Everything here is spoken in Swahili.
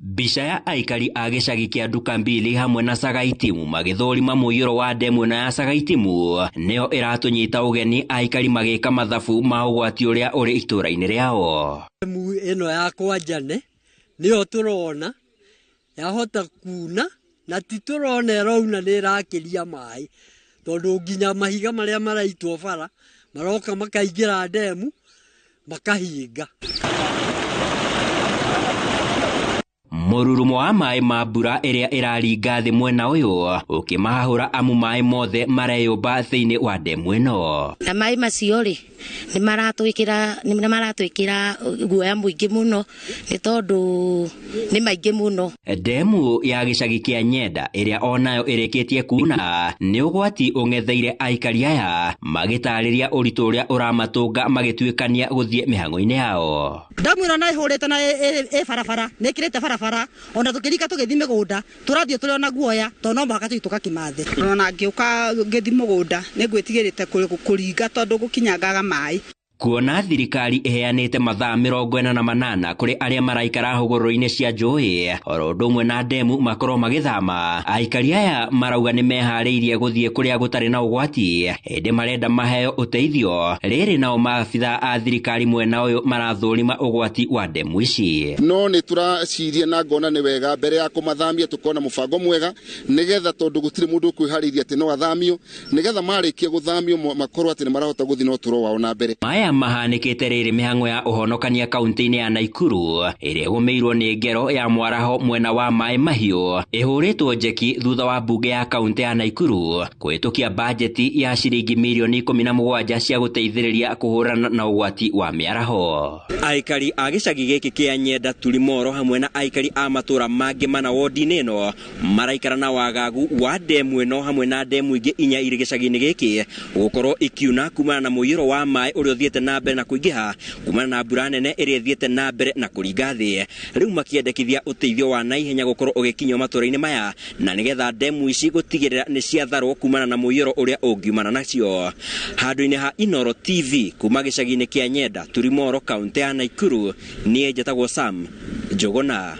Mbica ya aikari a gĩcagi kĩa Ndukambili hamwe na Sagaitimu magĩthũrima mũiyũro wa ndemu na ya Sagaitimu nĩyo ĩratũnyita ũgeni, aikari magĩka mathabu ma ũgwati ũrĩa ũrĩ itũũra-inĩ rĩao. Ndemu ĩno ya Kwanjane nĩyo tũrona yahota kuna na ti tũrona ĩrauna nĩ ĩrakĩria maĩ, tondũ nginya mahiga marĩa maraitwo bara maroka makaingĩra ndemu makahinga. Mũrurumo wa maĩ ma mbura ĩrĩa ĩraringa thĩ mwena ũyũ ũkĩmahũra amu maĩ mothe mareyũmba thĩinĩ wa ndemu ĩno. Na maĩ macio rĩ nĩ maratwĩkĩra guoya mũingĩ mũno nĩ tondũ nĩ maingĩ mũno. Ndemu ya gĩcagi kĩa Nyenda ĩrĩa onayo ĩrĩkĩtie kuna nĩ ũgwati ũng'etheire aikari aya, magĩtarĩria ũritũ ũrĩa ũramatũnga magĩtuĩkania gũthiĩ mĩhang'o-inĩ yao. Ndemu ĩno nĩ ĩhũrĩte na ĩ barabara, nĩ ĩkĩrĩte barabara, ona tũkĩrika tũgĩthiĩ mĩgũnda tũrathiĩ tũrĩ ona guoya tondũ no mũhaka tũthiĩ tũkakimathi. Ona ngĩũka ngĩthiĩ mũgũnda nĩ ngwĩtigĩrĩte kũringa tondũ gũkinyangaga maĩ. Kuona thirikari iheanĩte mathaa 48 kũrĩ arĩa maraikara hũgũrũrũ-inĩ cia njũĩ oro ũndũ ũmwe na ndemu makorwo magĩthama, aikari aya marauga nĩ meharĩirie gũthiĩ kũrĩa gũtarĩ na ũgwati, ĩndĩ marenda maheo ũteithio. Rĩrĩ nao maabitha a thirikari mwena ũyũ marathũrima ũgwati wa ndemu ici. No nĩ tũraciria na ngona nĩ wega mbere ya kũmathamia tũkona mũbango mwega, nĩgetha tondũ gũtirĩ mũndũ kwĩharĩirie atĩ no athamio, nĩgetha marĩkia gũthamio makorwo atĩ nĩ marahota gũthiĩ na ũtũũro wao na mbere. Mahanĩkĩte rĩrĩ mĩhang'o ya ũhonokania kaunti-inĩ ya Naikuru ĩrĩa ĩgũmĩirwo nĩ ngero ya mwaraho mwena wa maĩ mahiũ, ĩhũrĩtwo njeki thutha wa mbunge ya kaunti ya Naikuru kũhĩtũkia bajeti ya ciringi mirioni 17 cia gũteithĩrĩria kũhũrana na ũgwati wa mĩaraho. Aikari a gĩcagi gĩkĩ kĩa Nyenda, Tulimoro hamwe na aikari a matũũra mangĩ mana wodi-inĩ ĩno maraikara na wagagu wa ndemu ĩno hamwe na ndemu ingĩ 4 irĩ gĩcagi-inĩ gĩkĩ gũkorwo ikiuna kumana na mũiyũro wa maĩ ũrĩa ũthiĩte na mbere na kũingĩha kumana na mbura nene ĩrĩa ĩthiĩte na mbere na kũringa thĩ. Rĩu makĩendekithia ũteithio wa naihenya gũkorwo ũgĩkinywo matũũra-inĩ maya, na nĩgetha ndemu ici gũtigĩrĩra nĩ ciatharwo kumana na mũiyũro ũrĩa ũngiumana nacio. Handũ-inĩ ha Inooro TV kuma gĩcagi-inĩ kĩa Nyenda, Tulimoro, kaunti ya Naikuru, niĩ njĩtagwo Sam Njũgũna.